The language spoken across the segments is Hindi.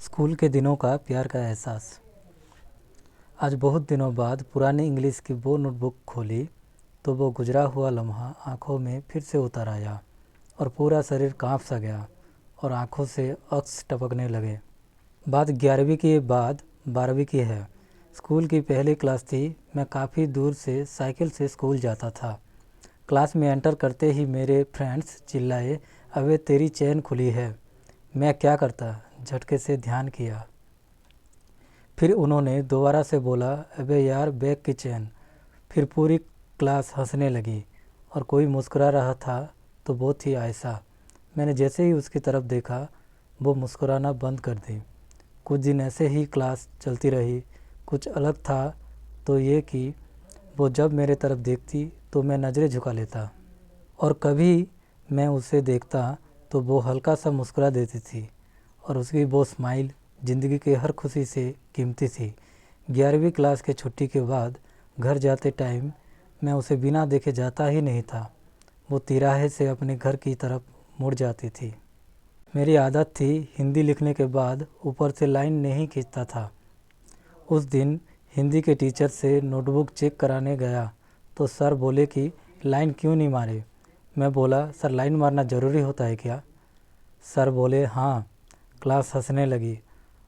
स्कूल के दिनों का प्यार का एहसास। आज बहुत दिनों बाद पुरानी इंग्लिश की वो नोटबुक खोली तो वो गुजरा हुआ लम्हा आंखों में फिर से उतर आया और पूरा शरीर कांप सा गया और आंखों से अक्स टपकने लगे। बात 11वीं की बाद 12वीं की है। स्कूल की पहली क्लास थी। मैं काफ़ी दूर से साइकिल से स्कूल जाता था। क्लास में एंटर करते ही मेरे फ्रेंड्स चिल्लाए, अबे तेरी चेन खुली है। मैं क्या करता, झटके से ध्यान किया। फिर उन्होंने दोबारा से बोला, अबे यार बैग की चेन। फिर पूरी क्लास हंसने लगी और कोई मुस्कुरा रहा था तो वो थी आयशा। मैंने जैसे ही उसकी तरफ देखा वो मुस्कुराना बंद कर दी। कुछ दिन ऐसे ही क्लास चलती रही। कुछ अलग था तो ये कि वो जब मेरे तरफ देखती तो मैं नज़रें झुका लेता और कभी मैं उसे देखता तो वो हल्का सा मुस्कुरा देती थी और उसकी वो स्माइल ज़िंदगी के हर खुशी से कीमती थी। 11वीं क्लास के छुट्टी के बाद घर जाते टाइम मैं उसे बिना देखे जाता ही नहीं था। वो तिराहे से अपने घर की तरफ मुड़ जाती थी। मेरी आदत थी हिंदी लिखने के बाद ऊपर से लाइन नहीं खींचता था। उस दिन हिंदी के टीचर से नोटबुक चेक कराने गया तो सर बोले कि लाइन क्यों नहीं मारे। मैं बोला, सर लाइन मारना ज़रूरी होता है क्या? सर बोले हाँ। क्लास हंसने लगी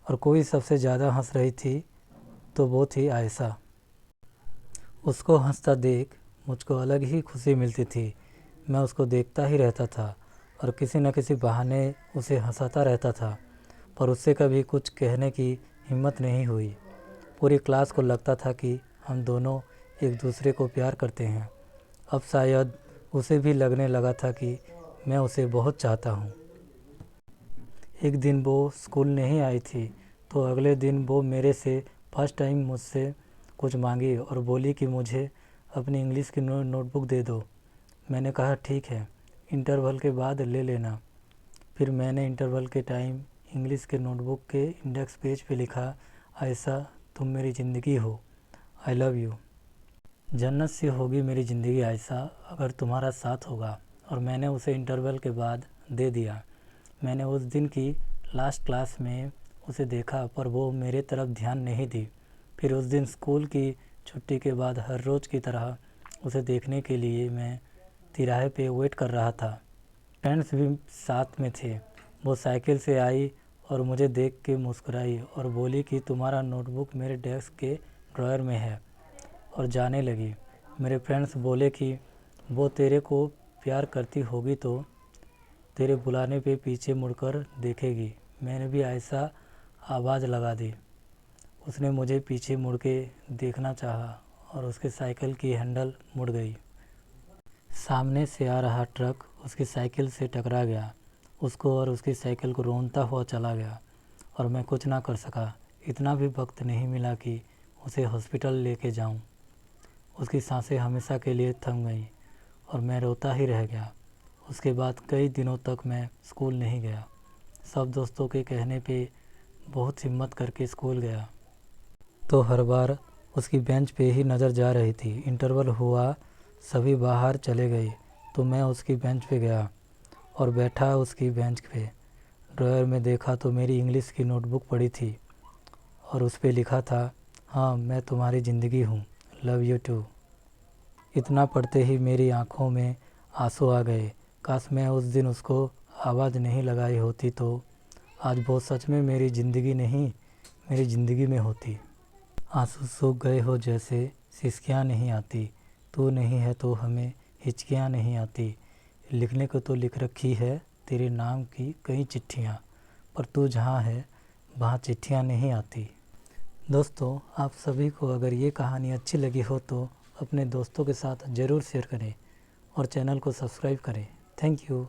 और कोई सबसे ज़्यादा हंस रही थी तो वो थी आयशा। उसको हंसता देख मुझको अलग ही खुशी मिलती थी। मैं उसको देखता ही रहता था और किसी न किसी बहाने उसे हंसाता रहता था, पर उससे कभी कुछ कहने की हिम्मत नहीं हुई। पूरी क्लास को लगता था कि हम दोनों एक दूसरे को प्यार करते हैं। अब शायद उसे भी लगने लगा था कि मैं उसे बहुत चाहता हूँ। एक दिन वो स्कूल नहीं आई थी तो अगले दिन वो मेरे से फर्स्ट टाइम मुझसे कुछ मांगी और बोली कि मुझे अपनी इंग्लिश की नोटबुक दे दो। मैंने कहा ठीक है, इंटरवल के बाद ले लेना। फिर मैंने इंटरवल के टाइम इंग्लिश के नोटबुक के इंडेक्स पेज पे लिखा, आयशा तुम मेरी ज़िंदगी हो, आई लव यू। जन्नत सी होगी मेरी ज़िंदगी आयशा अगर तुम्हारा साथ होगा। और मैंने उसे इंटरवल के बाद दे दिया। मैंने उस दिन की लास्ट क्लास में उसे देखा पर वो मेरे तरफ ध्यान नहीं दी। फिर उस दिन स्कूल की छुट्टी के बाद हर रोज़ की तरह उसे देखने के लिए मैं तिराहे पे वेट कर रहा था। फ्रेंड्स भी साथ में थे। वो साइकिल से आई और मुझे देख के मुस्कुराई और बोली कि तुम्हारा नोटबुक मेरे डेस्क के ड्रॉयर में है, और जाने लगी। मेरे फ्रेंड्स बोले कि वो तेरे को प्यार करती होगी तो तेरे बुलाने पे पीछे मुड़कर देखेगी। मैंने भी ऐसा आवाज़ लगा दी। उसने मुझे पीछे मुड़ के देखना चाहा और उसके साइकिल की हैंडल मुड़ गई। सामने से आ रहा ट्रक उसकी साइकिल से टकरा गया। उसको और उसकी साइकिल को रोनता हुआ चला गया और मैं कुछ ना कर सका। इतना भी वक्त नहीं मिला कि उसे हॉस्पिटल लेके जाऊं। उसकी सांसें हमेशा के लिए थम गईं और मैं रोता ही रह गया। उसके बाद कई दिनों तक मैं स्कूल नहीं गया। सब दोस्तों के कहने पे बहुत हिम्मत करके स्कूल गया तो हर बार उसकी बेंच पे ही नज़र जा रही थी। इंटरवल हुआ, सभी बाहर चले गए तो मैं उसकी बेंच पे गया और बैठा उसकी बेंच पे। ड्रॉयर में देखा तो मेरी इंग्लिश की नोटबुक पड़ी थी और उस पे लिखा था, हाँ मैं तुम्हारी ज़िंदगी हूँ, लव यू टू। इतना पढ़ते ही मेरी आंखों में आंसू आ गए। काश मैं उस दिन उसको आवाज़ नहीं लगाई होती तो आज वो सच में मेरी ज़िंदगी नहीं, मेरी ज़िंदगी में होती। आंसू सूख गए हो जैसे सिसकियाँ नहीं आती, तू नहीं है तो हमें हिचकियाँ नहीं आती। लिखने को तो लिख रखी है तेरे नाम की कई चिट्ठियाँ, पर तू जहाँ है वहाँ चिट्ठियाँ नहीं आती। दोस्तों, आप सभी को अगर ये कहानी अच्छी लगी हो तो अपने दोस्तों के साथ ज़रूर शेयर करें और चैनल को सब्सक्राइब करें। Thank you.